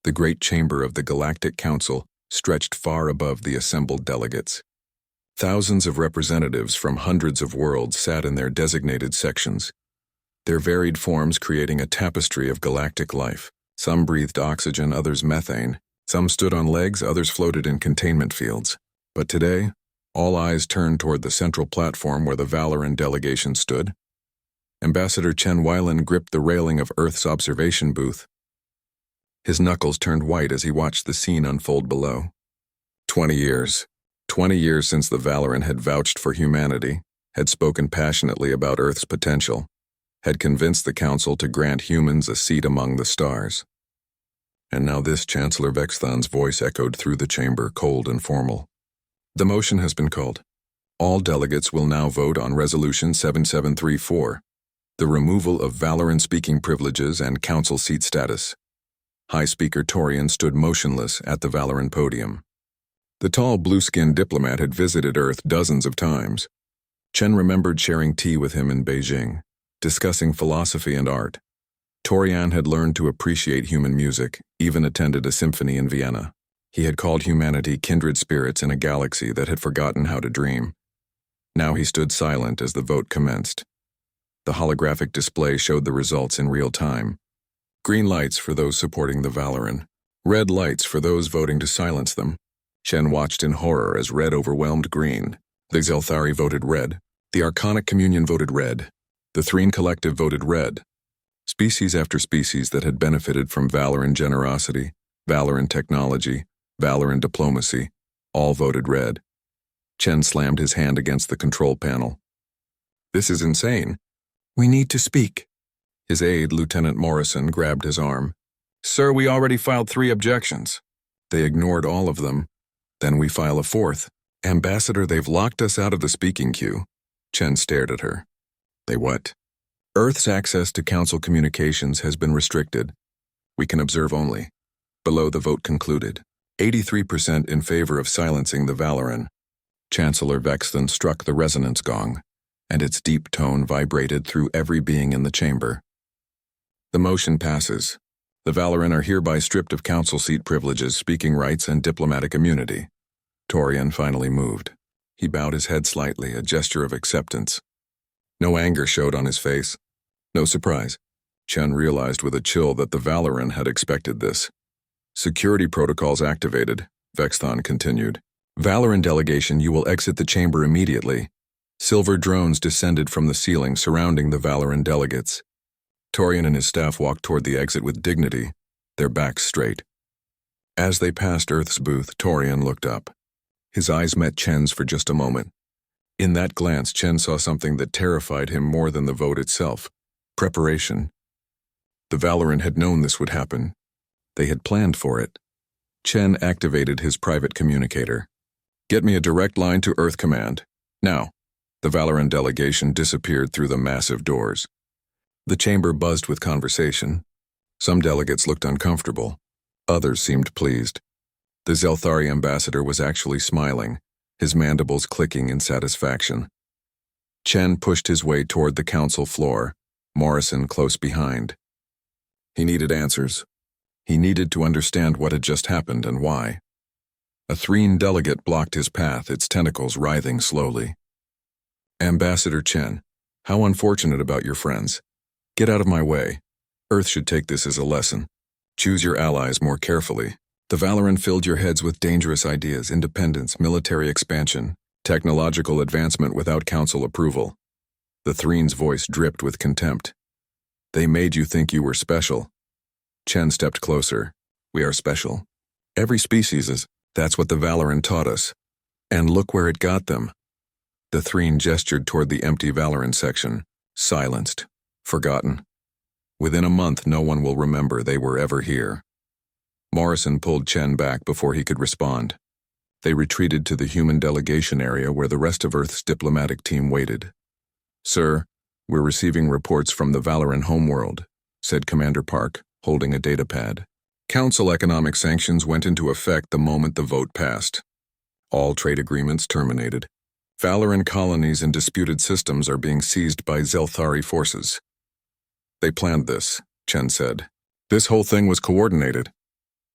The great chamber of the Galactic Council stretched far above the assembled delegates. Thousands of representatives from hundreds of worlds sat in their designated sections, their varied forms creating a tapestry of galactic life. Some breathed oxygen, others methane. Some stood on legs, others floated in containment fields. But today, all eyes turned toward the central platform where the Valoran delegation stood. Ambassador Chen Weilan gripped the railing of Earth's observation booth. His knuckles turned white as he watched the scene unfold below. 20 years. 20 years since the Valoran had vouched for humanity, had spoken passionately about Earth's potential, had convinced the Council to grant humans a seat among the stars. And now this Chancellor Vexthan's voice echoed through the chamber, cold and formal. The motion has been called. All delegates will now vote on Resolution 7734, the removal of Valoran speaking privileges and Council seat status. High Speaker Torian stood motionless at the Valoran podium. The tall blue-skinned diplomat had visited Earth dozens of times. Chen remembered sharing tea with him in Beijing, discussing philosophy and art. Torian had learned to appreciate human music, even attended a symphony in Vienna. He had called humanity kindred spirits in a galaxy that had forgotten how to dream. Now he stood silent as the vote commenced. The holographic display showed the results in real time. Green lights for those supporting the Valoran, red lights for those voting to silence them. Chen watched in horror as red overwhelmed green. The Zelthari voted red. The Arcanic Communion voted red. The Threen Collective voted red. Species after species that had benefited from Valoran generosity, Valoran technology, Valoran diplomacy, all voted red. Chen slammed his hand against the control panel. This is insane. We need to speak. His aide, Lieutenant Morrison, grabbed his arm. Sir, we already filed 3 objections. They ignored all of them. Then we file a 4th. Ambassador, they've locked us out of the speaking queue. Chen stared at her. They what? Earth's access to Council communications has been restricted. We can observe only. Below the vote concluded. 83% in favor of silencing the Valoran. Chancellor Vexthan struck the resonance gong, and its deep tone vibrated through every being in the chamber. The motion passes. The Valoran are hereby stripped of Council seat privileges, speaking rights, and diplomatic immunity. Torian finally moved. He bowed his head slightly, a gesture of acceptance. No anger showed on his face. No surprise. Chen realized with a chill that the Valoran had expected this. Security protocols activated, Vexthan continued. Valoran delegation, you will exit the chamber immediately. Silver drones descended from the ceiling surrounding the Valoran delegates. Torian and his staff walked toward the exit with dignity, their backs straight. As they passed Earth's booth, Torian looked up. His eyes met Chen's for just a moment. In that glance, Chen saw something that terrified him more than the vote itself. Preparation. The Valoran had known this would happen. They had planned for it. Chen activated his private communicator. Get me a direct line to Earth Command. Now. The Valoran delegation disappeared through the massive doors. The chamber buzzed with conversation. Some delegates looked uncomfortable. Others seemed pleased. The Zelthari ambassador was actually smiling, his mandibles clicking in satisfaction. Chen pushed his way toward the council floor, Morrison close behind. He needed answers. He needed to understand what had just happened and why. A Threen delegate blocked his path, its tentacles writhing slowly. Ambassador Chen, how unfortunate about your friends. Get out of my way. Earth should take this as a lesson. Choose your allies more carefully. The Valoran filled your heads with dangerous ideas, independence, military expansion, technological advancement without council approval. The Threen's voice dripped with contempt. They made you think you were special. Chen stepped closer. We are special. Every species is. That's what the Valoran taught us. And look where it got them. The Threen gestured toward the empty Valoran section, silenced, forgotten. Within a month, no one will remember they were ever here. Morrison pulled Chen back before he could respond. They retreated to the human delegation area where the rest of Earth's diplomatic team waited. Sir, we're receiving reports from the Valoran homeworld, said Commander Park, holding a datapad. Council economic sanctions went into effect the moment the vote passed. All trade agreements terminated. Valoran colonies and disputed systems are being seized by Zelthari forces. They planned this, Chen said. This whole thing was coordinated.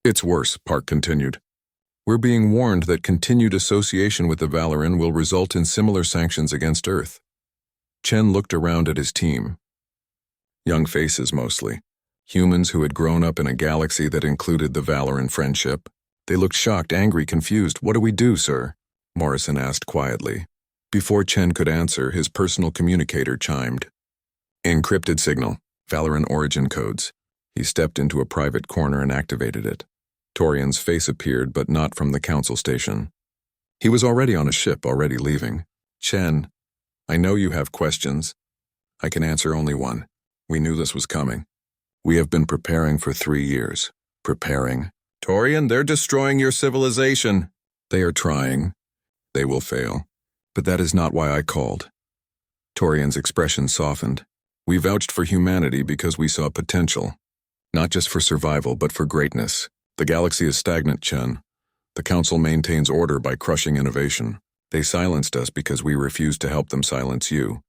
It's worse, Park continued. We're being warned that continued association with the Valoran will result in similar sanctions against Earth. Chen looked around at his team. Young faces mostly. Humans who had grown up in a galaxy that included the Valoran friendship. They looked shocked, angry, confused. What do we do, sir? Morrison asked quietly. Before Chen could answer, his personal communicator chimed. Encrypted signal, Valoran origin codes. He stepped into a private corner and activated it. Torian's face appeared, but not from the council station. He was already on a ship, already leaving. Chen, I know you have questions. I can answer only one. We knew this was coming. We have been preparing for 3 years. Preparing. Torian, they're destroying your civilization. They are trying. They will fail. But that is not why I called. Torian's expression softened. We vouched for humanity because we saw potential. Not just for survival, but for greatness. The galaxy is stagnant, Chen. The Council maintains order by crushing innovation. They silenced us because we refused to help them silence you.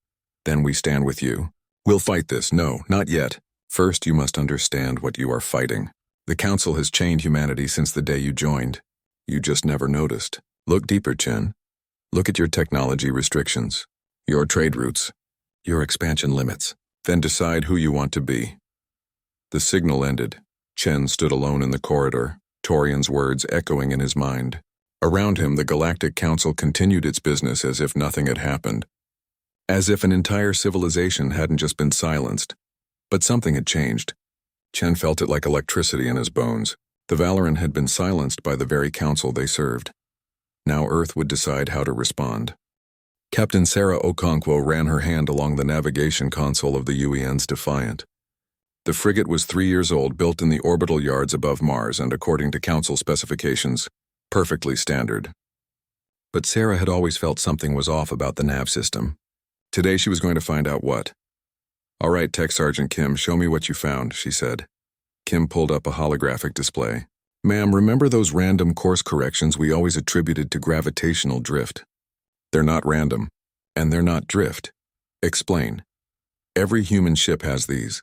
Then we stand with you. We'll fight this. No, not yet. First, you must understand what you are fighting. The Council has chained humanity since the day you joined. You just never noticed. Look deeper, Chen. Look at your technology restrictions, your trade routes, your expansion limits. Then decide who you want to be. The signal ended. Chen stood alone in the corridor, Torian's words echoing in his mind. Around him, the Galactic Council continued its business as if nothing had happened. As if an entire civilization hadn't just been silenced. But something had changed. Chen felt it like electricity in his bones. The Valoran had been silenced by the very council they served. Now Earth would decide how to respond. Captain Sarah Okonkwo ran her hand along the navigation console of the UEN's Defiant. The frigate was 3 years old, built in the orbital yards above Mars and, according to council specifications, perfectly standard. But Sarah had always felt something was off about the nav system. Today she was going to find out what. All right, Tech Sergeant Kim, show me what you found, she said. Kim pulled up a holographic display. Ma'am, remember those random course corrections we always attributed to gravitational drift? They're not random, and they're not drift. Explain. Every human ship has these.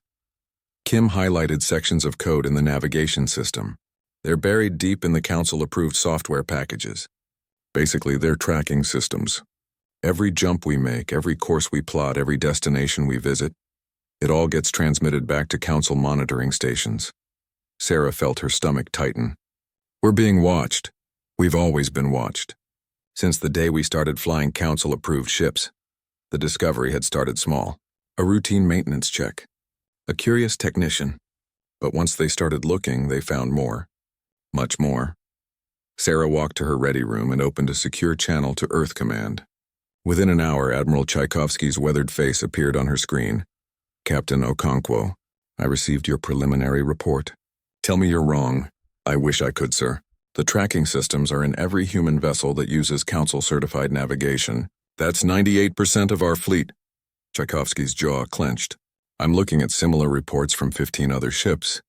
Kim highlighted sections of code in the navigation system. They're buried deep in the council-approved software packages. Basically, they're tracking systems. Every jump we make, every course we plot, every destination we visit, it all gets transmitted back to council monitoring stations. Sarah felt her stomach tighten. We're being watched. We've always been watched. Since the day we started flying council-approved ships. The discovery had started small. A routine maintenance check. A curious technician. But once they started looking, they found more. Much more. Sarah walked to her ready room and opened a secure channel to Earth Command. Within an hour, Admiral Tchaikovsky's weathered face appeared on her screen. Captain Okonkwo, I received your preliminary report. Tell me you're wrong. I wish I could, sir. The tracking systems are in every human vessel that uses council-certified navigation. That's 98% of our fleet. Tchaikovsky's jaw clenched. I'm looking at similar reports from 15 other ships.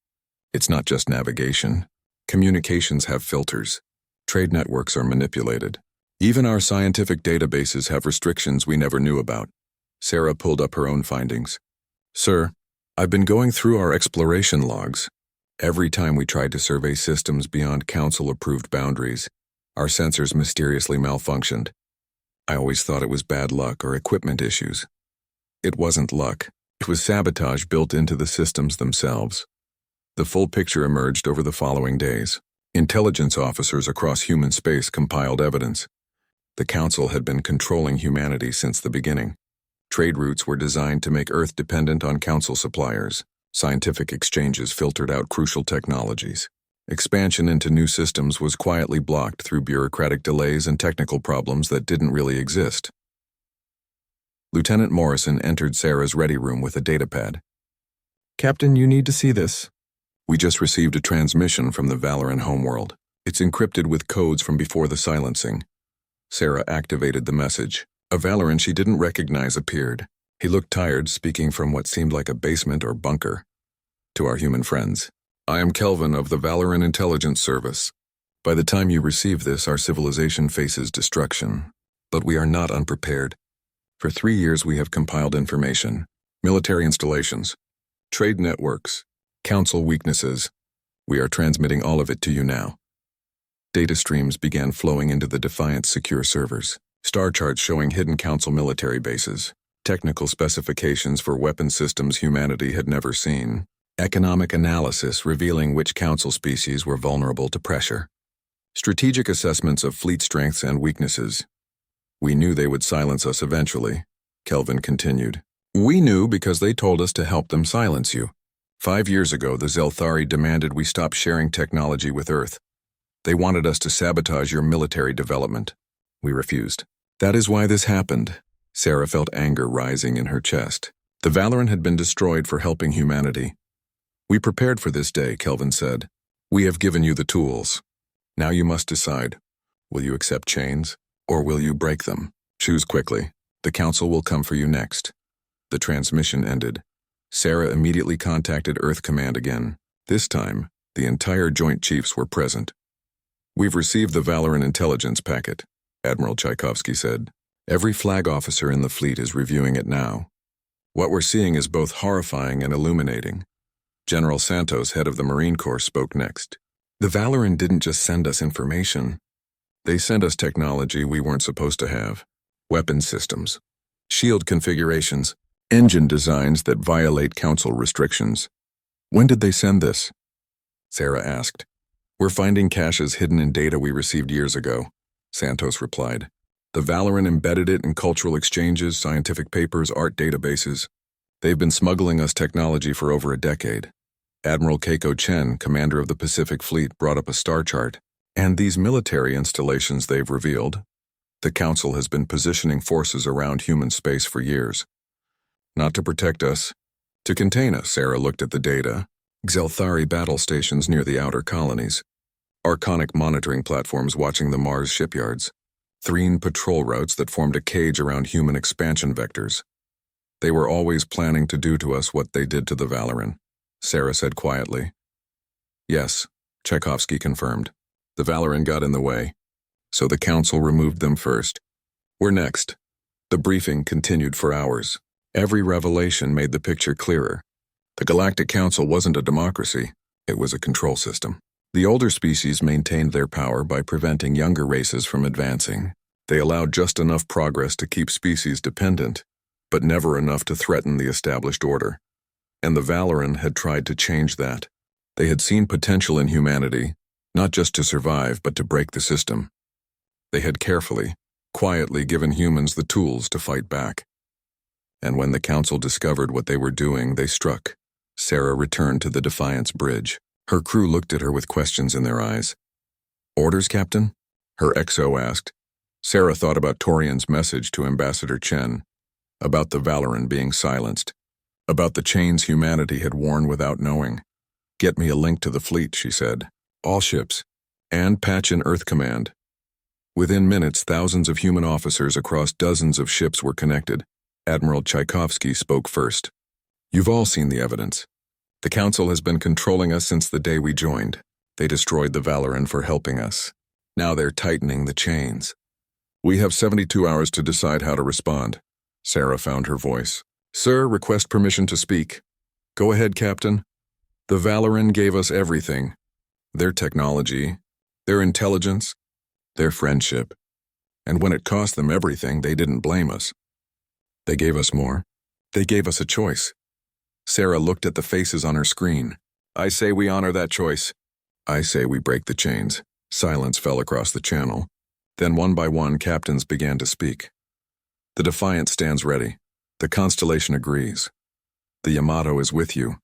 It's not just navigation. Communications have filters. Trade networks are manipulated. Even our scientific databases have restrictions we never knew about. Sarah pulled up her own findings. Sir, I've been going through our exploration logs. Every time we tried to survey systems beyond council-approved boundaries, our sensors mysteriously malfunctioned. I always thought it was bad luck or equipment issues. It wasn't luck. It was sabotage built into the systems themselves. The full picture emerged over the following days. Intelligence officers across human space compiled evidence. The Council had been controlling humanity since the beginning. Trade routes were designed to make Earth dependent on Council suppliers. Scientific exchanges filtered out crucial technologies. Expansion into new systems was quietly blocked through bureaucratic delays and technical problems that didn't really exist. Lieutenant Morrison entered Sarah's ready room with a datapad. Captain, you need to see this. We just received a transmission from the Valoran homeworld. It's encrypted with codes from before the silencing. Sarah activated the message. A Valoran she didn't recognize appeared. He looked tired, speaking from what seemed like a basement or bunker. To our human friends, I am Kelvin of the Valoran Intelligence Service. By the time you receive this, our civilization faces destruction. But we are not unprepared. For 3 years we have compiled information, military installations, trade networks, council weaknesses. We are transmitting all of it to you now. Data streams began flowing into the Defiant's secure servers. Star charts showing hidden Council military bases. Technical specifications for weapon systems humanity had never seen. Economic analysis revealing which Council species were vulnerable to pressure. Strategic assessments of fleet strengths and weaknesses. We knew they would silence us eventually, Kelvin continued. We knew because they told us to help them silence you. 5 years ago, the Zelthari demanded we stop sharing technology with Earth. They wanted us to sabotage your military development. We refused. That is why this happened. Sarah felt anger rising in her chest. The Valoran had been destroyed for helping humanity. We prepared for this day, Kelvin said. We have given you the tools. Now you must decide. Will you accept chains, or will you break them? Choose quickly. The Council will come for you next. The transmission ended. Sarah immediately contacted Earth Command again. This time, the entire Joint Chiefs were present. We've received the Valoran intelligence packet, Admiral Tchaikovsky said. Every flag officer in the fleet is reviewing it now. What we're seeing is both horrifying and illuminating. General Santos, head of the Marine Corps, spoke next. The Valoran didn't just send us information. They sent us technology we weren't supposed to have. Weapon systems, shield configurations, engine designs that violate Council restrictions. When did they send this? Sarah asked. We're finding caches hidden in data we received years ago, Santos replied. The Valoran embedded it in cultural exchanges, scientific papers, art databases. They've been smuggling us technology for over a decade. Admiral Keiko Chen, commander of the Pacific Fleet, brought up a star chart. And these military installations they've revealed. The Council has been positioning forces around human space for years. Not to protect us, to contain us. Sarah looked at the data. Zelthari battle stations near the outer colonies. Arconic monitoring platforms watching the Mars shipyards. Threen patrol routes that formed a cage around human expansion vectors. They were always planning to do to us what they did to the Valoran, Sarah said quietly. Yes, Tchaikovsky confirmed. The Valoran got in the way, so the Council removed them first. We're next. The briefing continued for hours. Every revelation made the picture clearer. The Galactic Council wasn't a democracy, it was a control system. The older species maintained their power by preventing younger races from advancing. They allowed just enough progress to keep species dependent, but never enough to threaten the established order. And the Valoran had tried to change that. They had seen potential in humanity, not just to survive, but to break the system. They had carefully, quietly given humans the tools to fight back. And when the Council discovered what they were doing, they struck. Sarah returned to the Defiant's bridge. Her crew looked at her with questions in their eyes. Orders, Captain? Her XO asked. Sarah thought about Torian's message to Ambassador Chen, about the Valoran being silenced, about the chains humanity had worn without knowing. Get me a link to the fleet, she said. All ships, and patch in Earth Command. Within minutes, thousands of human officers across dozens of ships were connected. Admiral Tchaikovsky spoke first. You've all seen the evidence. The Council has been controlling us since the day we joined. They destroyed the Valoran for helping us. Now they're tightening the chains. We have 72 hours to decide how to respond. Sarah found her voice. Sir, request permission to speak. Go ahead, Captain. The Valoran gave us everything. Their technology, their intelligence, their friendship. And when it cost them everything, they didn't blame us. They gave us more. They gave us a choice. Sarah looked at the faces on her screen. I say we honor that choice. I say we break the chains. Silence fell across the channel. Then one by one, captains began to speak. The Defiant stands ready. The Constellation agrees. The Yamato is with you.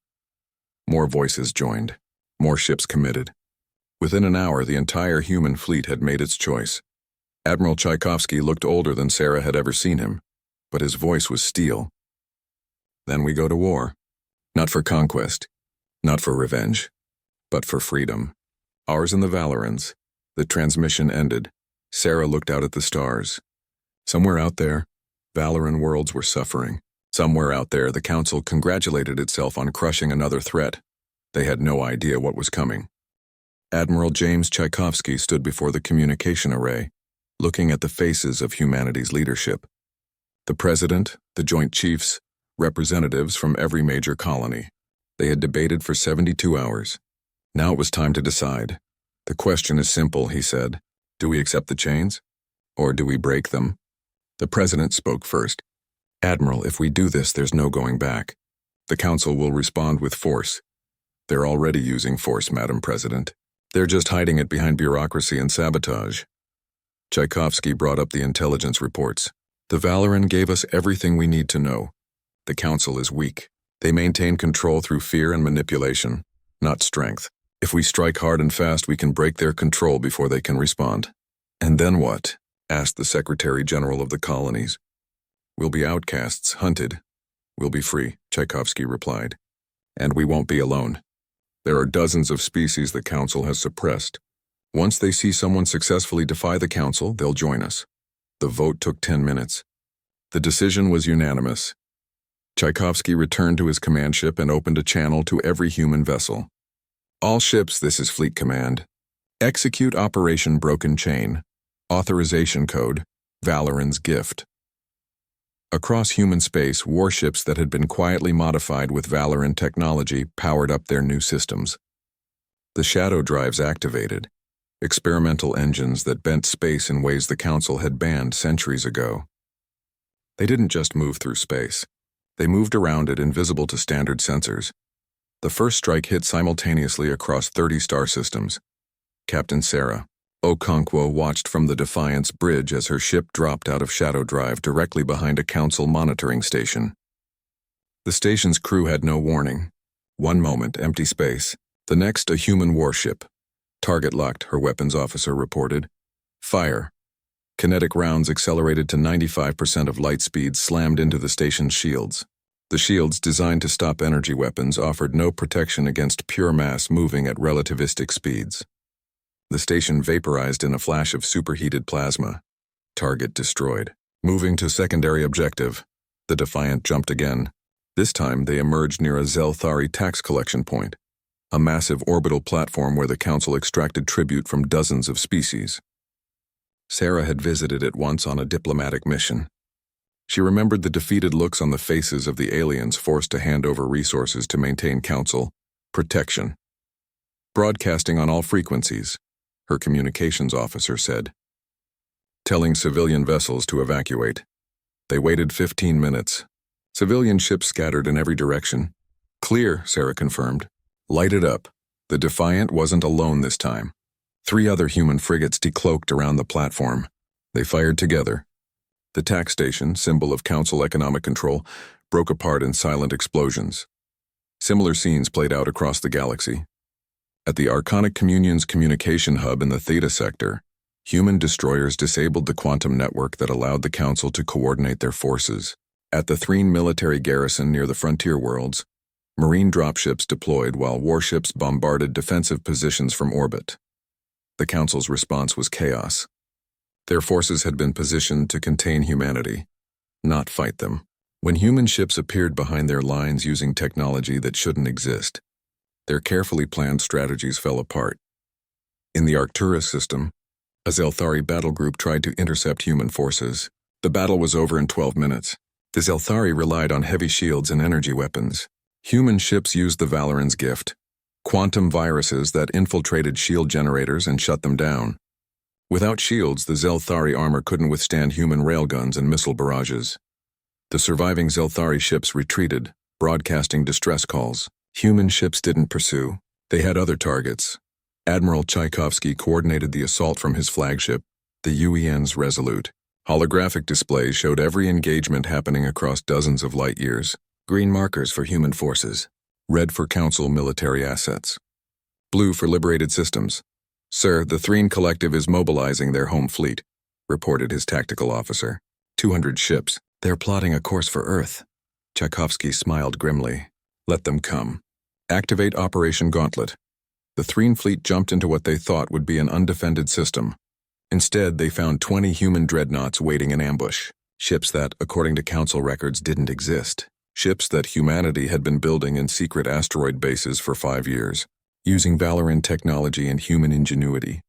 More voices joined. More ships committed. Within an hour, the entire human fleet had made its choice. Admiral Tchaikovsky looked older than Sarah had ever seen him, but his voice was steel. Then we go to war. Not for conquest, not for revenge, but for freedom. Ours and the Valorans. The transmission ended. Sarah looked out at the stars. Somewhere out there, Valoran worlds were suffering. Somewhere out there, the Council congratulated itself on crushing another threat. They had no idea what was coming. Admiral James Tchaikovsky stood before the communication array, looking at the faces of humanity's leadership. The President, the Joint Chiefs, representatives from every major colony. They had debated for 72 hours. Now it was time to decide. The question is simple, he said. Do we accept the chains? Or do we break them? The president spoke first. Admiral, if we do this, there's no going back. The council will respond with force. They're already using force, Madam President. They're just hiding it behind bureaucracy and sabotage. Tchaikovsky brought up the intelligence reports. The Valoran gave us everything we need to know. The council is weak. They maintain control through fear and manipulation, not strength. If we strike hard and fast, we can break their control before they can respond. And then what? Asked the Secretary General of the colonies. We'll be outcasts, hunted. We'll be free, Tchaikovsky replied. And we won't be alone. There are dozens of species the Council has suppressed. Once they see someone successfully defy the Council, they'll join us. The vote took 10 minutes. The decision was unanimous. Tchaikovsky returned to his command ship and opened a channel to every human vessel. All ships, this is Fleet Command. Execute Operation Broken Chain. Authorization code, Valoran's gift. Across human space, warships that had been quietly modified with Valoran technology powered up their new systems. The shadow drives activated, experimental engines that bent space in ways the Council had banned centuries ago. They didn't just move through space. They moved around it invisible to standard sensors. The first strike hit simultaneously across 30 star systems. Captain Sarah Okonkwo watched from the Defiance bridge as her ship dropped out of shadow drive directly behind a Council monitoring station. The station's crew had no warning. One moment, empty space. The next, a human warship. Target locked, her weapons officer reported. Fire. Kinetic rounds accelerated to 95% of light speed slammed into the station's shields. The shields, designed to stop energy weapons, offered no protection against pure mass moving at relativistic speeds. The station vaporized in a flash of superheated plasma. Target destroyed. Moving to secondary objective, the Defiant jumped again. This time they emerged near a Zelthari tax collection point, a massive orbital platform where the Council extracted tribute from dozens of species. Sarah had visited it once on a diplomatic mission. She remembered the defeated looks on the faces of the aliens forced to hand over resources to maintain Council protection. Broadcasting on all frequencies, her communications officer said. Telling civilian vessels to evacuate. They waited 15 minutes. Civilian ships scattered in every direction. Clear, Sarah confirmed. Light it up. The Defiant wasn't alone this time. 3 other human frigates decloaked around the platform. They fired together. The tax station, symbol of Council economic control, broke apart in silent explosions. Similar scenes played out across the galaxy. At the Arconic Communion's communication hub in the Theta sector, human destroyers disabled the quantum network that allowed the Council to coordinate their forces. At the Threne military garrison near the frontier worlds, Marine dropships deployed while warships bombarded defensive positions from orbit. The Council's response was chaos. Their forces had been positioned to contain humanity, not fight them. When human ships appeared behind their lines using technology that shouldn't exist, their carefully planned strategies fell apart. In the Arcturus system, a Zelthari battle group tried to intercept human forces. The battle was over in 12 minutes. The Zelthari relied on heavy shields and energy weapons. Human ships used the Valoran's gift, quantum viruses that infiltrated shield generators and shut them down. Without shields, the Zelthari armor couldn't withstand human railguns and missile barrages. The surviving Zelthari ships retreated, broadcasting distress calls. Human ships didn't pursue. They had other targets. Admiral Tchaikovsky coordinated the assault from his flagship, the UEN's Resolute. Holographic displays showed every engagement happening across dozens of light years. Green markers for human forces. Red for Council military assets. Blue for liberated systems. Sir, the Threne Collective is mobilizing their home fleet, reported his tactical officer. 200 ships. They're plotting a course for Earth. Tchaikovsky smiled grimly. Let them come. Activate Operation Gauntlet. The Threne fleet jumped into what they thought would be an undefended system. Instead, they found 20 human dreadnoughts waiting in ambush. Ships that, according to Council records, didn't exist. Ships that humanity had been building in secret asteroid bases for 5 years, using Valoran technology and human ingenuity.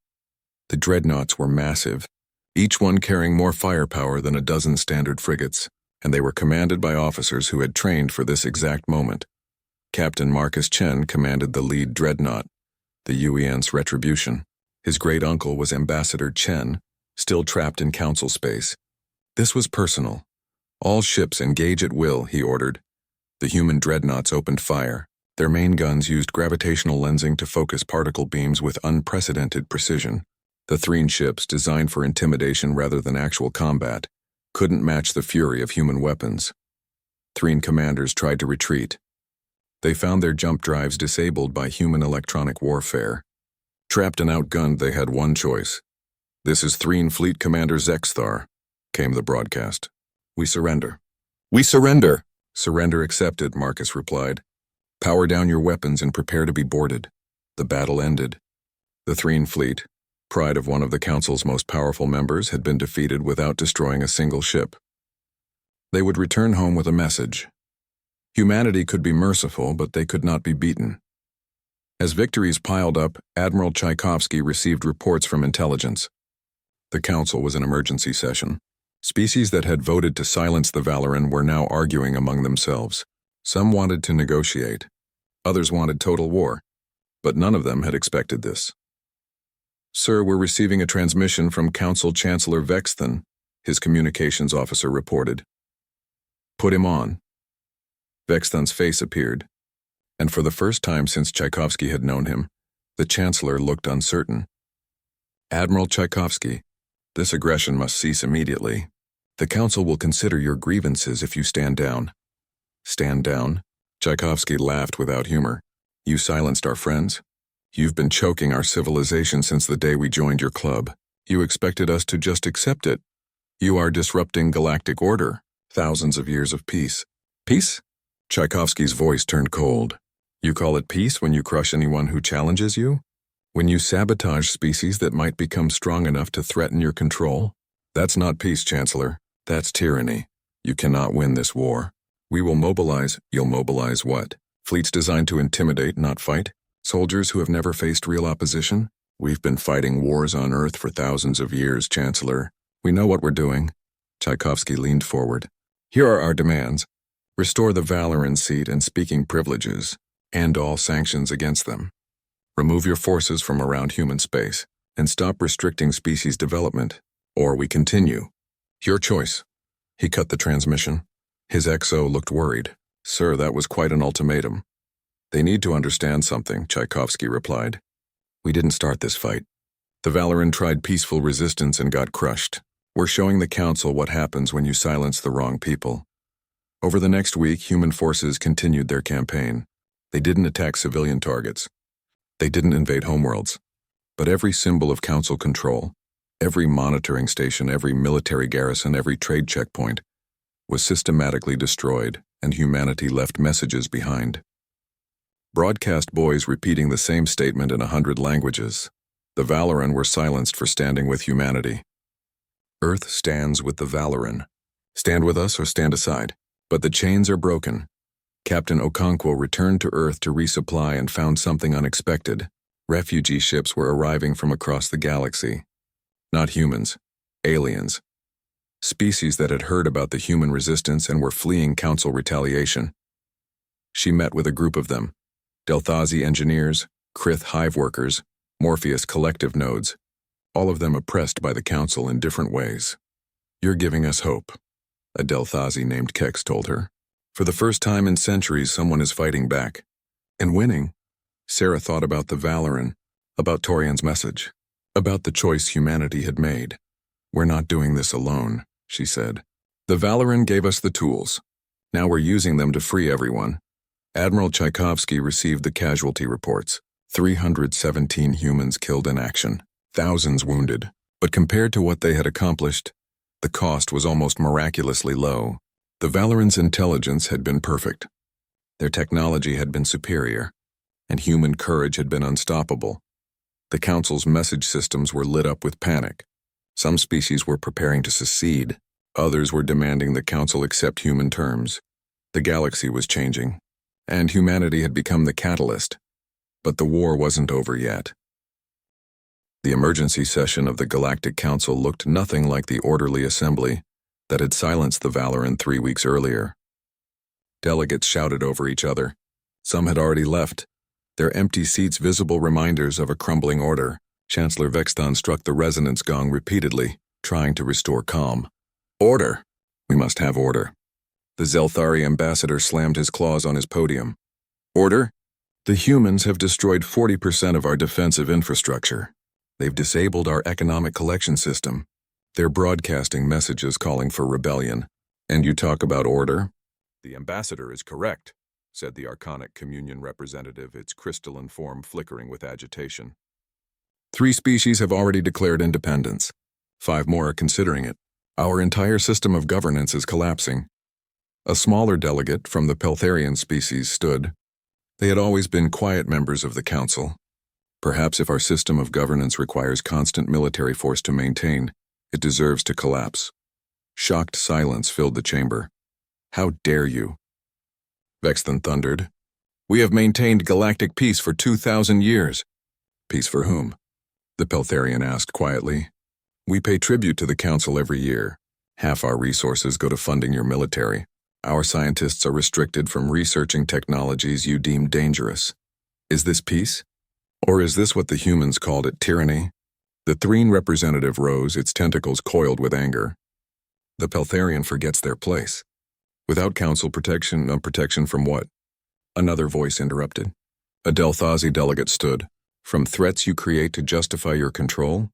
The dreadnoughts were massive, each one carrying more firepower than a dozen standard frigates, and they were commanded by officers who had trained for this exact moment. Captain Marcus Chen commanded the lead dreadnought. the Yuan's retribution. His great-uncle was Ambassador Chen, still trapped in council space. This was personal. All ships engage at will, he ordered. The human dreadnoughts opened fire. Their main guns used gravitational lensing to focus particle beams with unprecedented precision. The Threen ships, designed for intimidation rather than actual combat, couldn't match the fury of human weapons. Threen commanders tried to retreat. They found their jump drives disabled by human electronic warfare. Trapped and outgunned, they had one choice. "This is Threen Fleet Commander Zexthar," came the broadcast. "We surrender." "We surrender!" "Surrender accepted," Marcus replied. "Power down your weapons and prepare to be boarded." The battle ended. The Threen fleet, pride of one of the Council's most powerful members, had been defeated without destroying a single ship. They would return home with a message. Humanity could be merciful, but they could not be beaten. As victories piled up, Admiral Tchaikovsky received reports from intelligence. The Council was in emergency session. Species that had voted to silence the Valoran were now arguing among themselves. Some wanted to negotiate. Others wanted total war. But none of them had expected this. "Sir, we're receiving a transmission from Council Chancellor Vexthan," his communications officer reported. "Put him on." Vexthan's face appeared, and for the first time since Tchaikovsky had known him, the Chancellor looked uncertain. "Admiral Tchaikovsky, this aggression must cease immediately. The Council will consider your grievances if you stand down." "Stand down?" Tchaikovsky laughed without humor. "You silenced our friends? You've been choking our civilization since the day we joined your club. You expected us to just accept it. You are disrupting galactic order, thousands of years of peace." "Peace?" Tchaikovsky's voice turned cold. "You call it peace when you crush anyone who challenges you? When you sabotage species that might become strong enough to threaten your control? That's not peace, Chancellor. That's tyranny. You cannot win this war. We will mobilize." "You'll mobilize what? Fleets designed to intimidate, not fight? Soldiers who have never faced real opposition? We've been fighting wars on Earth for thousands of years, Chancellor. We know what we're doing." Tchaikovsky leaned forward. "Here are our demands. Restore the Valoran seat and speaking privileges. End all sanctions against them. Remove your forces from around human space, and stop restricting species development, or we continue. Your choice." He cut the transmission. His XO looked worried. "Sir, that was quite an ultimatum." "They need to understand something," Tchaikovsky replied. "We didn't start this fight. The Valoran tried peaceful resistance and got crushed. We're showing the Council what happens when you silence the wrong people." Over the next week, human forces continued their campaign. They didn't attack civilian targets. They didn't invade homeworlds. But every symbol of Council control, every monitoring station, every military garrison, every trade checkpoint, was systematically destroyed, and humanity left messages behind. Broadcast boys repeating the same statement in 100 languages. The Valoran were silenced for standing with humanity. Earth stands with the Valoran. Stand with us or stand aside. But the chains are broken. Captain Okonkwo returned to Earth to resupply and found something unexpected. Refugee ships were arriving from across the galaxy. Not humans, aliens. Species that had heard about the human resistance and were fleeing Council retaliation. She met with a group of them. Delthazi engineers, Krith hive workers, Morpheus collective nodes, all of them oppressed by the Council in different ways. "You're giving us hope," a Delthazi named Kex told her. "For the first time in centuries, someone is fighting back. And winning." Sarah thought about the Valoran, about Torian's message, about the choice humanity had made. "We're not doing this alone," she said. "The Valoran gave us the tools. Now we're using them to free everyone." Admiral Tchaikovsky received the casualty reports. 317 humans killed in action, thousands wounded. But compared to what they had accomplished, the cost was almost miraculously low. The Valoran's intelligence had been perfect. Their technology had been superior, and human courage had been unstoppable. The Council's message systems were lit up with panic. Some species were preparing to secede. Others were demanding the Council accept human terms. The galaxy was changing, and humanity had become the catalyst. But the war wasn't over yet. The emergency session of the Galactic Council looked nothing like the orderly assembly that had silenced the Valoran 3 weeks earlier. Delegates shouted over each other. Some had already left. their empty seats visible reminders of a crumbling order. Chancellor Vexthon struck the resonance gong repeatedly, trying to restore calm. Order! We must have order. The Zelthari ambassador slammed his claws on his podium. Order? The humans have destroyed 40% of our defensive infrastructure. They've disabled our economic collection system. They're broadcasting messages calling for rebellion. And you talk about order? The ambassador is correct, said the Archonic Communion representative, its crystalline form flickering with agitation. 3 species have already declared independence. 5 more are considering it. Our entire system of governance is collapsing. A smaller delegate from the Peltharian species stood. They had always been quiet members of the council. Perhaps if our system of governance requires constant military force to maintain, it deserves to collapse. Shocked silence filled the chamber. How dare you? Vexthon thundered. We have maintained galactic peace for 2,000 years. Peace for whom? The Peltharian asked quietly. We pay tribute to the council every year. Half our resources go to funding your military. Our scientists are restricted from researching technologies you deem dangerous. Is this peace? Or is this what the humans called it, tyranny? The Threne representative rose, its tentacles coiled with anger. The Peltharian forgets their place. Without council protection, protection from what? Another voice interrupted. A Delthazi delegate stood. From threats you create to justify your control?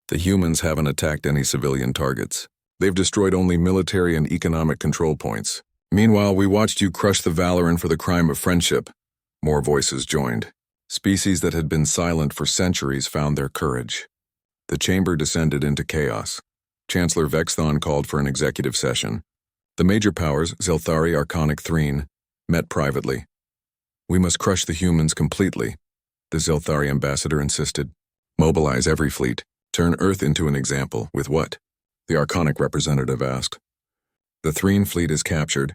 The humans haven't attacked any civilian targets. They've destroyed only military and economic control points. Meanwhile, we watched you crush the Valoran for the crime of friendship. More voices joined. Species that had been silent for centuries found their courage. The chamber descended into chaos. Chancellor Vexthon called for an executive session. The major powers, Zelthari, Archonic, Threne, met privately. We must crush the humans completely, the Zelthari ambassador insisted. Mobilize every fleet. Turn Earth into an example. With what? The Archonic representative asked. The Threne fleet is captured.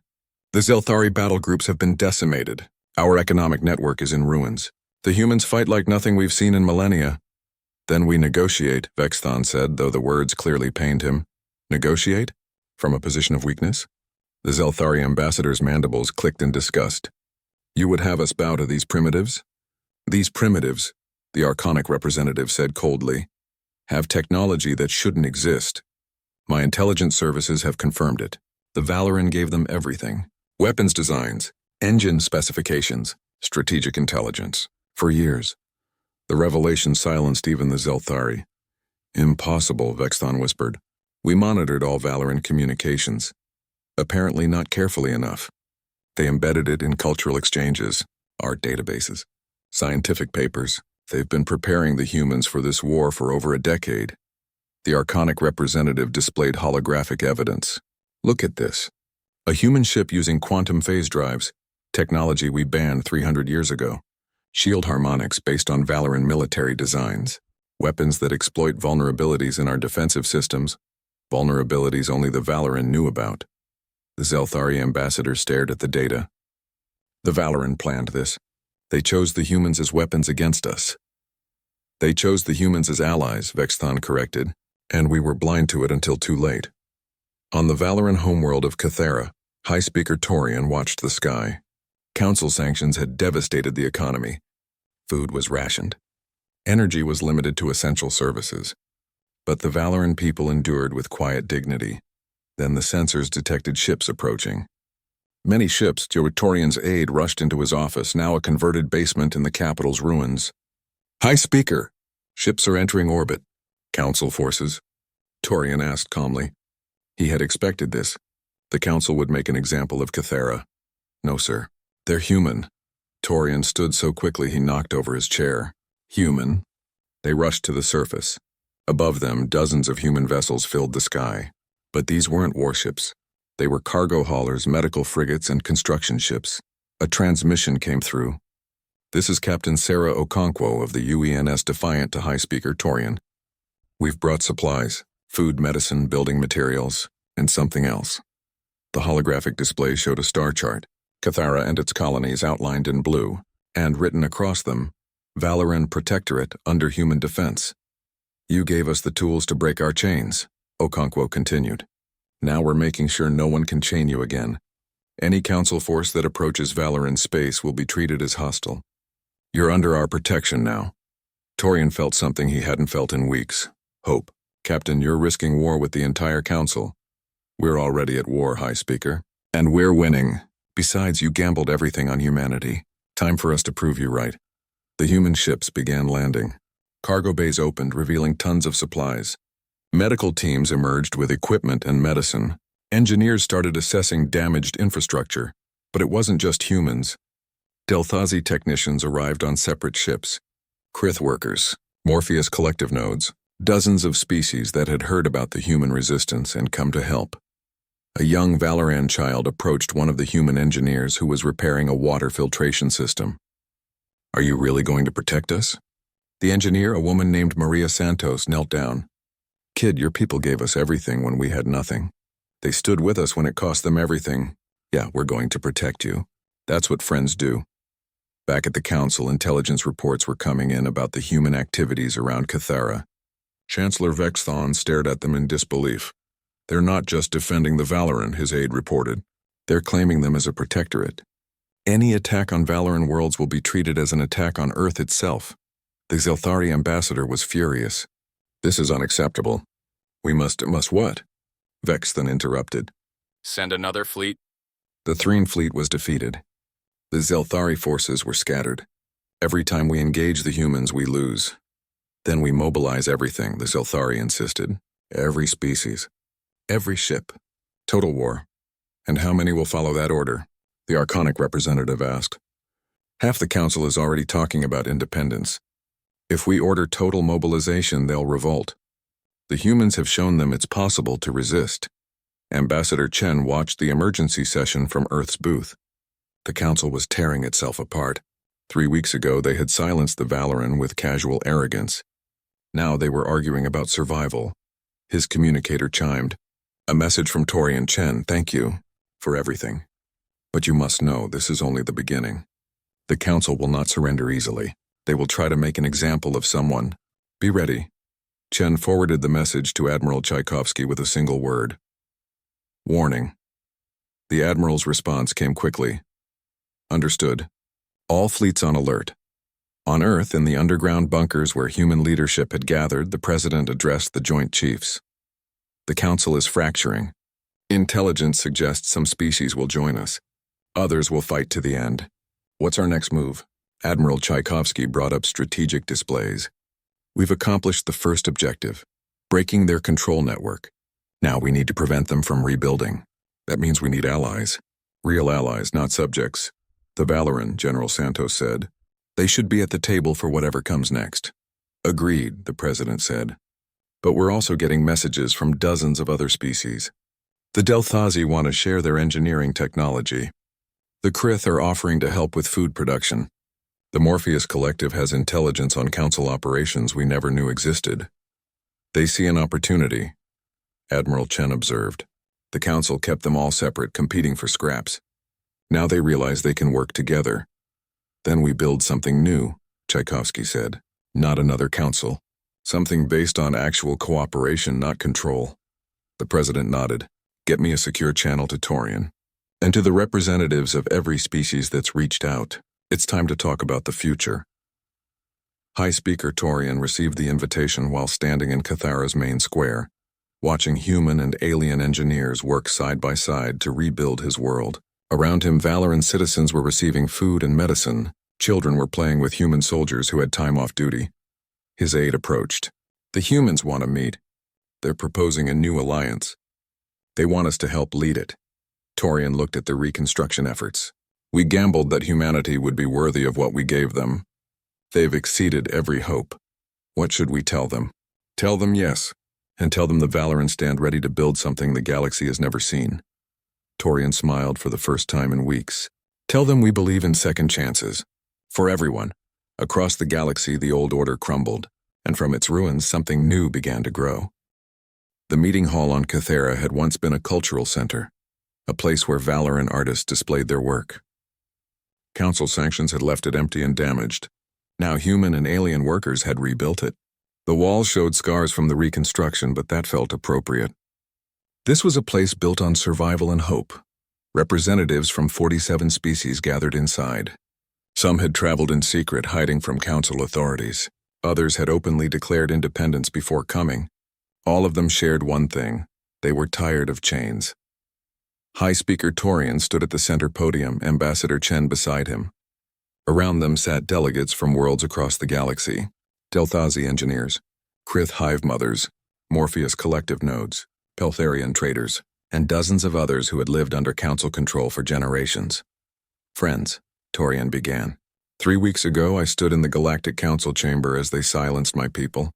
The Zelthari battle groups have been decimated. Our economic network is in ruins. The humans fight like nothing we've seen in millennia. Then we negotiate, Vexthon said, though the words clearly pained him. Negotiate? From a position of weakness? The Zelthari ambassador's mandibles clicked in disgust. You would have us bow to these primitives? These primitives, the Archonic representative said coldly, have technology that shouldn't exist. My intelligence services have confirmed it. The Valoran gave them everything. Weapons designs, engine specifications, strategic intelligence. For years. The revelation silenced even the Zelthari. Impossible, Vexthon whispered. We monitored all Valoran communications. Apparently not carefully enough. They embedded it in cultural exchanges, art databases, scientific papers. They've been preparing the humans for this war for over a decade. The Archonic representative displayed holographic evidence. Look at this. A human ship using quantum phase drives, technology we banned 300 years ago. Shield harmonics based on Valoran military designs. Weapons that exploit vulnerabilities in our defensive systems. Vulnerabilities only the Valoran knew about. The Zelthari ambassador stared at the data. The Valoran planned this. They chose the humans as weapons against us. They chose the humans as allies, Vexthon corrected, and we were blind to it until too late. On the Valoran homeworld of Cathera, High Speaker Torian watched the sky. Council sanctions had devastated the economy. Food was rationed. Energy was limited to essential services. But the Valoran people endured with quiet dignity. Then the sensors detected ships approaching. Many ships, to Torian's aid, rushed into his office, now a converted basement in the capital's ruins. High Speaker, ships are entering orbit. Council forces? Torian asked calmly. He had expected this. The Council would make an example of Cathera. No, sir. They're human. Torian stood so quickly he knocked over his chair. Human? They rushed to the surface. Above them, dozens of human vessels filled the sky. But these weren't warships. They were cargo haulers, medical frigates, and construction ships. A transmission came through. This is Captain Sarah Okonkwo of the UENS Defiant to High Speaker Torian. We've brought supplies, food, medicine, building materials, and something else. The holographic display showed a star chart, Cathera and its colonies outlined in blue, and written across them, Valoran Protectorate under human defense. You gave us the tools to break our chains, Okonkwo continued. Now we're making sure no one can chain you again. Any council force that approaches Valoran space will be treated as hostile. You're under our protection now. Torian felt something he hadn't felt in weeks. Hope. Captain, you're risking war with the entire council. We're already at war, High Speaker. And we're winning. Besides, you gambled everything on humanity. Time for us to prove you right. The human ships began landing. Cargo bays opened, revealing tons of supplies. Medical teams emerged with equipment and medicine. Engineers started assessing damaged infrastructure. But it wasn't just humans. Delthazi technicians arrived on separate ships. Krith workers, Morpheus collective nodes, dozens of species that had heard about the human resistance and come to help. A young Valoran child approached one of the human engineers who was repairing a water filtration system. Are you really going to protect us? The engineer, a woman named Maria Santos, knelt down. Kid, your people gave us everything when we had nothing. They stood with us when it cost them everything. Yeah, we're going to protect you. That's what friends do. Back at the council, intelligence reports were coming in about the human activities around Cathara. Chancellor Vexthon stared at them in disbelief. They're not just defending the Valoran, his aide reported. They're claiming them as a protectorate. Any attack on Valoran worlds will be treated as an attack on Earth itself. The Zelthari ambassador was furious. This is unacceptable. We must what? Vexthon interrupted. Send another fleet. The Threne fleet was defeated. The Zelthari forces were scattered. Every time we engage the humans, we lose. Then we mobilize everything, the Zelthari insisted. Every species. Every ship. Total war. And how many will follow that order? The Archonic representative asked. Half the council is already talking about independence. If we order total mobilization, they'll revolt. The humans have shown them it's possible to resist. Ambassador Chen watched the emergency session from Earth's booth. The council was tearing itself apart. 3 weeks ago, they had silenced the Valoran with casual arrogance. Now they were arguing about survival. His communicator chimed. A message from Torian Chen, thank you for everything. But you must know, this is only the beginning. The council will not surrender easily. They will try to make an example of someone. Be ready. Chen forwarded the message to Admiral Tchaikovsky with a single word. Warning. The Admiral's response came quickly. Understood. All fleets on alert. On Earth, in the underground bunkers where human leadership had gathered, the President addressed the Joint Chiefs. The Council is fracturing. Intelligence suggests some species will join us. Others will fight to the end. What's our next move? Admiral Tchaikovsky brought up strategic displays. We've accomplished the first objective, breaking their control network. Now we need to prevent them from rebuilding. That means we need allies. Real allies, not subjects. The Valoran, General Santos said. They should be at the table for whatever comes next. Agreed, the President said. But we're also getting messages from dozens of other species. The Delthazi want to share their engineering technology. The Krith are offering to help with food production. The Morpheus Collective has intelligence on council operations we never knew existed. They see an opportunity, Admiral Chen observed. The council kept them all separate, competing for scraps. Now they realize they can work together. Then we build something new, Tchaikovsky said. Not another council. Something based on actual cooperation, not control. The President nodded. Get me a secure channel to Torian. And to the representatives of every species that's reached out. It's time to talk about the future. High Speaker Torian received the invitation while standing in Cathara's main square, watching human and alien engineers work side by side to rebuild his world. Around him, Valoran citizens were receiving food and medicine. Children were playing with human soldiers who had time off duty. His aide approached. The humans want to meet. They're proposing a new alliance. They want us to help lead it. Torian looked at the reconstruction efforts. We gambled that humanity would be worthy of what we gave them. They've exceeded every hope. What should we tell them? Tell them yes, and tell them the Valoran stand ready to build something the galaxy has never seen. Torian smiled for the first time in weeks. Tell them we believe in second chances. For everyone. Across the galaxy, the old order crumbled, and from its ruins, something new began to grow. The meeting hall on Cathara had once been a cultural center, a place where Valoran artists displayed their work. Council sanctions had left it empty and damaged. Now human and alien workers had rebuilt it. The walls showed scars from the reconstruction, but that felt appropriate. This was a place built on survival and hope. Representatives from 47 species gathered inside. Some had traveled in secret, hiding from council authorities. Others had openly declared independence before coming. All of them shared one thing: they were tired of chains. High Speaker Torian stood at the center podium, Ambassador Chen beside him. Around them sat delegates from worlds across the galaxy: Delthazi engineers, Krith hive mothers, Morpheus collective nodes, Peltharian traders, and dozens of others who had lived under council control for generations. "Friends," Torian began. "3 weeks ago I stood in the Galactic Council chamber as they silenced my people.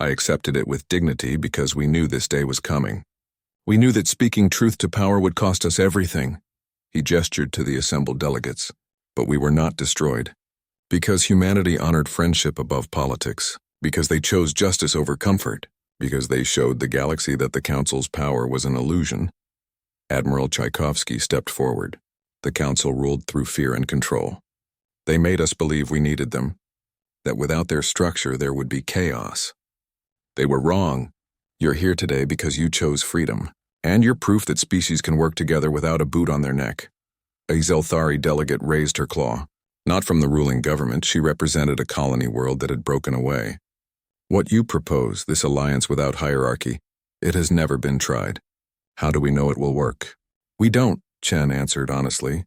I accepted it with dignity because we knew this day was coming. We knew that speaking truth to power would cost us everything." He gestured to the assembled delegates. "But we were not destroyed. Because humanity honored friendship above politics. Because they chose justice over comfort. Because they showed the galaxy that the Council's power was an illusion." Admiral Tchaikovsky stepped forward. "The Council ruled through fear and control. They made us believe we needed them, that without their structure there would be chaos. They were wrong. You're here today because you chose freedom, and you're proof that species can work together without a boot on their neck." A Zelthari delegate raised her claw. Not from the ruling government, she represented a colony world that had broken away. "What you propose, this alliance without hierarchy, it has never been tried. How do we know it will work?" "We don't," Chen answered honestly.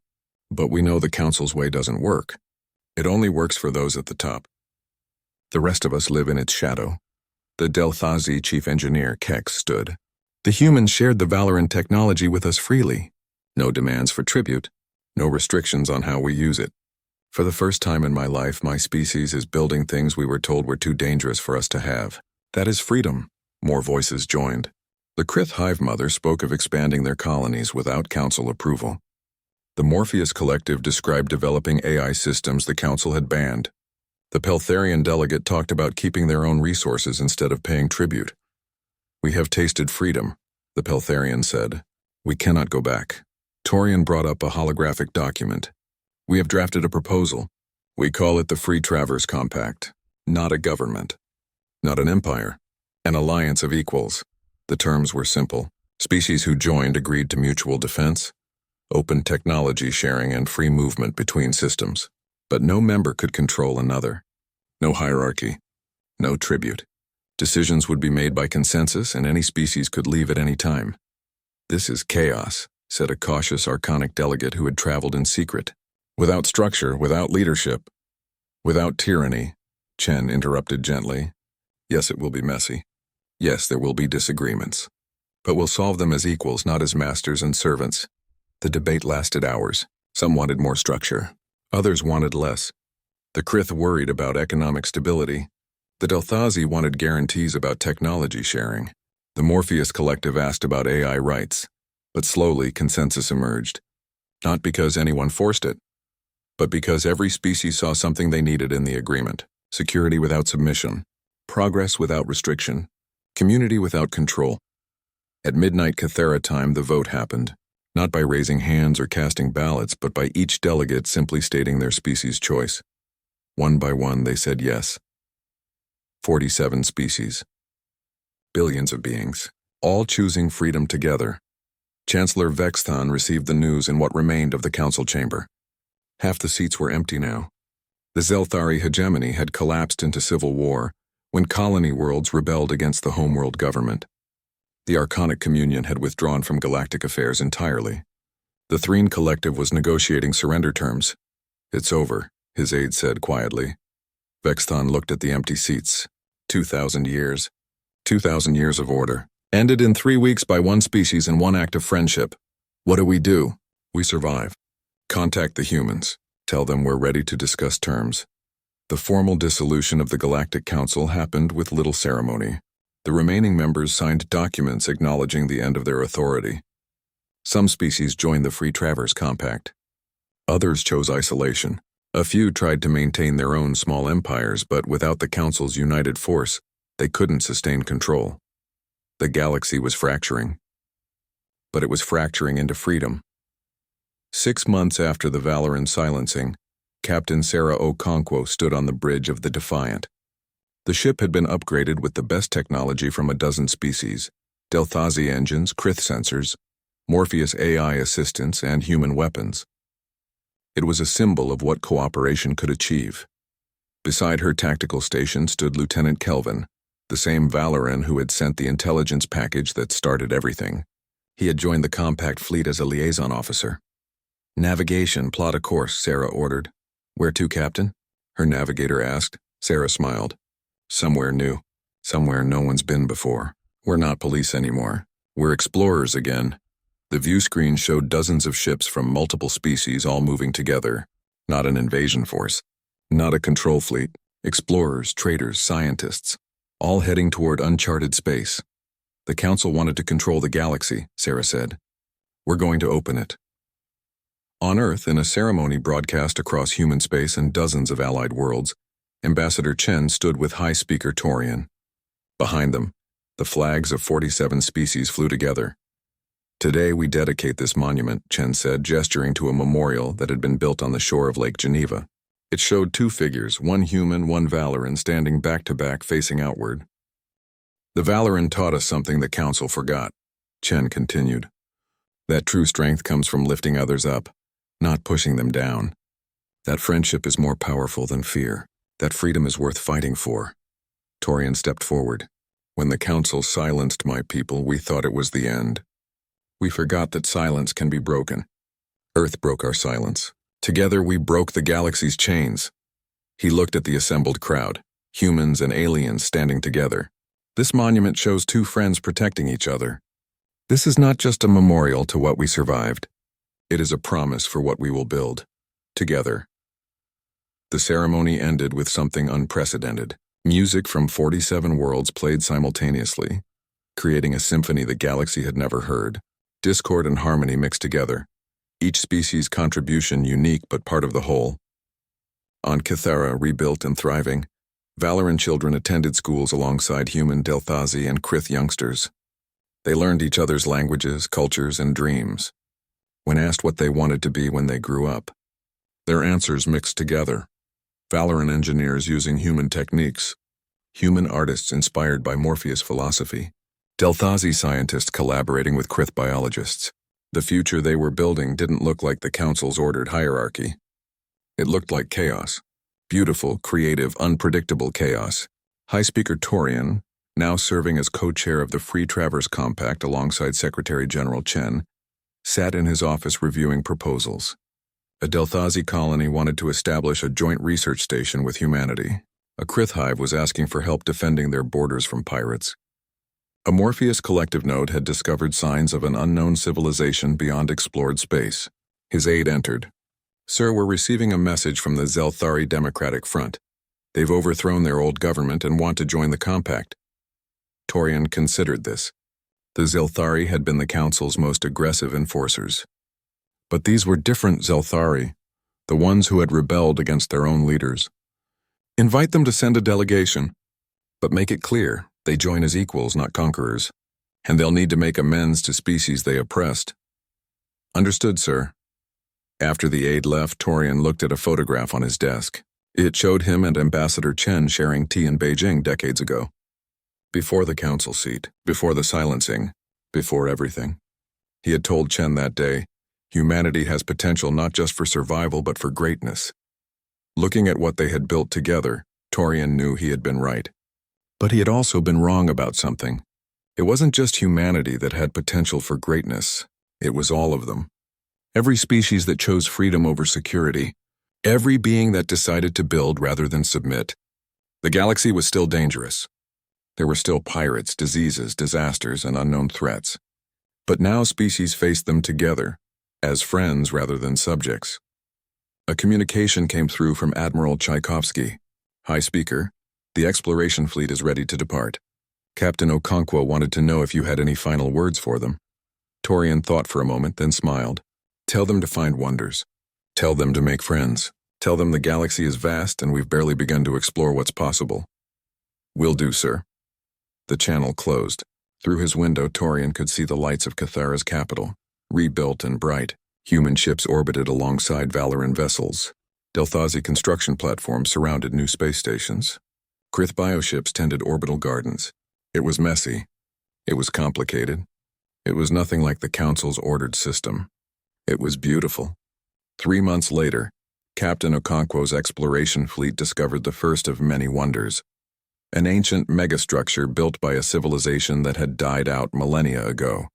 "But we know the Council's way doesn't work. It only works for those at the top. The rest of us live in its shadow." The Delthazi chief engineer, Kex, stood. "The humans shared the Valoran technology with us freely. No demands for tribute, no restrictions on how we use it. For the first time in my life, my species is building things we were told were too dangerous for us to have. That is freedom." More voices joined. The Krith hive mother spoke of expanding their colonies without council approval. The Morpheus collective described developing AI systems the council had banned. The Peltharian delegate talked about keeping their own resources instead of paying tribute. "We have tasted freedom," the Peltharian said. "We cannot go back." Torian brought up a holographic document. "We have drafted a proposal. We call it the Free Traverse Compact. Not a government. Not an empire. An alliance of equals." The terms were simple. Species who joined agreed to mutual defense, open technology sharing, and free movement between systems. But no member could control another. No hierarchy. No tribute. Decisions would be made by consensus, and any species could leave at any time. "This is chaos," said a cautious Archonic delegate who had traveled in secret. "Without structure, without leadership, without tyranny," Chen interrupted gently. "Yes, it will be messy. Yes, there will be disagreements. But we'll solve them as equals, not as masters and servants." The debate lasted hours. Some wanted more structure. Others wanted less. The Krith worried about economic stability. The Delthazi wanted guarantees about technology sharing. The Morpheus collective asked about AI rights. But slowly, consensus emerged. Not because anyone forced it, but because every species saw something they needed in the agreement: security without submission, progress without restriction, community without control. At midnight Cathera time, the vote happened, not by raising hands or casting ballots, but by each delegate simply stating their species' choice. One by one, they said yes. 47 species. Billions of beings, all choosing freedom together. Chancellor Vexthon received the news in what remained of the council chamber. Half the seats were empty now. The Zelthari hegemony had collapsed into civil war when colony worlds rebelled against the homeworld government. The Archonic Communion had withdrawn from galactic affairs entirely. The Threen Collective was negotiating surrender terms. "It's over," his aide said quietly. Vexthon looked at the empty seats. 2,000 years. 2,000 years of order. Ended in 3 weeks by one species and one act of friendship. What do? We survive. Contact the humans. Tell them we're ready to discuss terms. The formal dissolution of the Galactic Council happened with little ceremony. The remaining members signed documents acknowledging the end of their authority. Some species joined the Free Traverse Compact. Others chose isolation. A few tried to maintain their own small empires, but without the Council's united force, they couldn't sustain control. The galaxy was fracturing. But it was fracturing into freedom. 6 months after the Valoran silencing, Captain Sarah Okonkwo stood on the bridge of the Defiant. The ship had been upgraded with the best technology from a dozen species: Delthazi engines, Krith sensors, Morpheus AI assistants, and human weapons. It was a symbol of what cooperation could achieve. Beside her tactical station stood Lieutenant Kelvin, the same Valoran who had sent the intelligence package that started everything. He had joined the compact fleet as a liaison officer. "Navigation, plot a course," Sarah ordered. "Where to, Captain?" her navigator asked. Sarah smiled. "Somewhere new. Somewhere no one's been before. We're not police anymore. We're explorers again." The view screen showed dozens of ships from multiple species all moving together. Not an invasion force. Not a control fleet. Explorers, traders, scientists. All heading toward uncharted space. "The Council wanted to control the galaxy," Sarah said. "We're going to open it." On Earth, in a ceremony broadcast across human space and dozens of allied worlds, Ambassador Chen stood with High Speaker Torian. Behind them, the flags of 47 species flew together. "Today we dedicate this monument," Chen said, gesturing to a memorial that had been built on the shore of Lake Geneva. It showed two figures, one human, one Valoran, standing back-to-back facing outward. "The Valoran taught us something the Council forgot," Chen continued. "That true strength comes from lifting others up, not pushing them down. That friendship is more powerful than fear. That freedom is worth fighting for." Torian stepped forward. "When the Council silenced my people, we thought it was the end. We forgot that silence can be broken. Earth broke our silence. Together we broke the galaxy's chains." He looked at the assembled crowd, humans and aliens standing together. "This monument shows two friends protecting each other. This is not just a memorial to what we survived. It is a promise for what we will build, together." The ceremony ended with something unprecedented. Music from 47 worlds played simultaneously, creating a symphony the galaxy had never heard. Discord and harmony mixed together, each species' contribution unique but part of the whole. On Cathara, rebuilt and thriving, Valoran children attended schools alongside human Delthazi and Krith youngsters. They learned each other's languages, cultures, and dreams. When asked what they wanted to be when they grew up, their answers mixed together. Valoran engineers using human techniques, human artists inspired by Morpheus philosophy, Delthazi scientists collaborating with Krith biologists. The future they were building didn't look like the Council's ordered hierarchy. It looked like chaos. Beautiful, creative, unpredictable chaos. High Speaker Torian, now serving as co-chair of the Free Traverse Compact alongside Secretary General Chen, sat in his office reviewing proposals. A Delthazi colony wanted to establish a joint research station with humanity. A Krith hive was asking for help defending their borders from pirates. A Morpheus collective node had discovered signs of an unknown civilization beyond explored space. His aide entered. "Sir, we're receiving a message from the Zelthari Democratic Front. They've overthrown their old government and want to join the compact." Torian considered this. The Zelthari had been the Council's most aggressive enforcers. But these were different Zelthari, the ones who had rebelled against their own leaders. "Invite them to send a delegation, but make it clear they join as equals, not conquerors, and they'll need to make amends to species they oppressed." "Understood, sir." After the aide left, Torian looked at a photograph on his desk. It showed him and Ambassador Chen sharing tea in Beijing decades ago. Before the council seat, before the silencing, before everything. He had told Chen that day, humanity has potential not just for survival but for greatness. Looking at what they had built together, Torian knew he had been right. But he had also been wrong about something. It wasn't just humanity that had potential for greatness. It was all of them. Every species that chose freedom over security. Every being that decided to build rather than submit. The galaxy was still dangerous. There were still pirates, diseases, disasters, and unknown threats. But now species faced them together, as friends rather than subjects. A communication came through from Admiral Tchaikovsky. "High Speaker, the exploration fleet is ready to depart. Captain Okonkwo wanted to know if you had any final words for them." Torian thought for a moment, then smiled. "Tell them to find wonders. Tell them to make friends. Tell them the galaxy is vast and we've barely begun to explore what's possible." "Will do, sir." The channel closed. Through his window, Torian could see the lights of Cathara's capital, rebuilt and bright. Human ships orbited alongside Valoran vessels. Delthazi construction platforms surrounded new space stations. Krith bioships tended orbital gardens. It was messy. It was complicated. It was nothing like the Council's ordered system. It was beautiful. 3 months later, Captain Okonkwo's exploration fleet discovered the first of many wonders, an ancient megastructure built by a civilization that had died out millennia ago.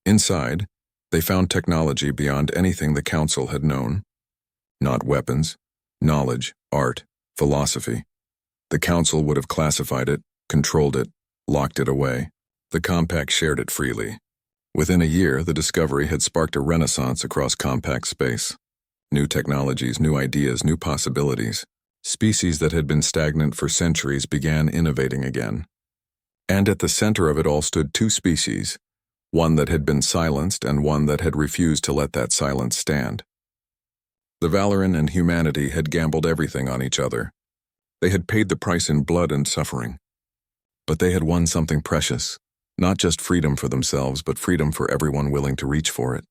Inside, they found technology beyond anything the Council had known. Not weapons, knowledge, art, philosophy. The Council would have classified it, controlled it, locked it away. The Compact shared it freely. Within a year, the discovery had sparked a renaissance across Compact space. New technologies, new ideas, new possibilities. Species that had been stagnant for centuries began innovating again. And at the center of it all stood two species, one that had been silenced and one that had refused to let that silence stand. The Valoran and humanity had gambled everything on each other. They had paid the price in blood and suffering. But they had won something precious, not just freedom for themselves, but freedom for everyone willing to reach for it.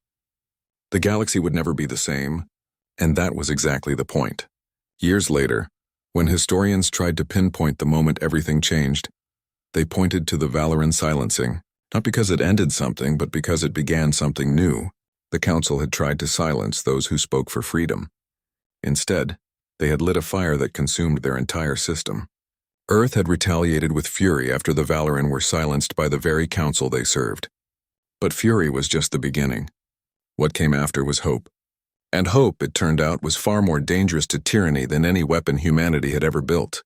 The galaxy would never be the same, and that was exactly the point. Years later, when historians tried to pinpoint the moment everything changed, they pointed to the Valoran silencing, not because it ended something, but because it began something new. The Council had tried to silence those who spoke for freedom. Instead, they had lit a fire that consumed their entire system. Earth had retaliated with fury after the Valoran were silenced by the very Council they served. But fury was just the beginning. What came after was hope. And hope, it turned out, was far more dangerous to tyranny than any weapon humanity had ever built.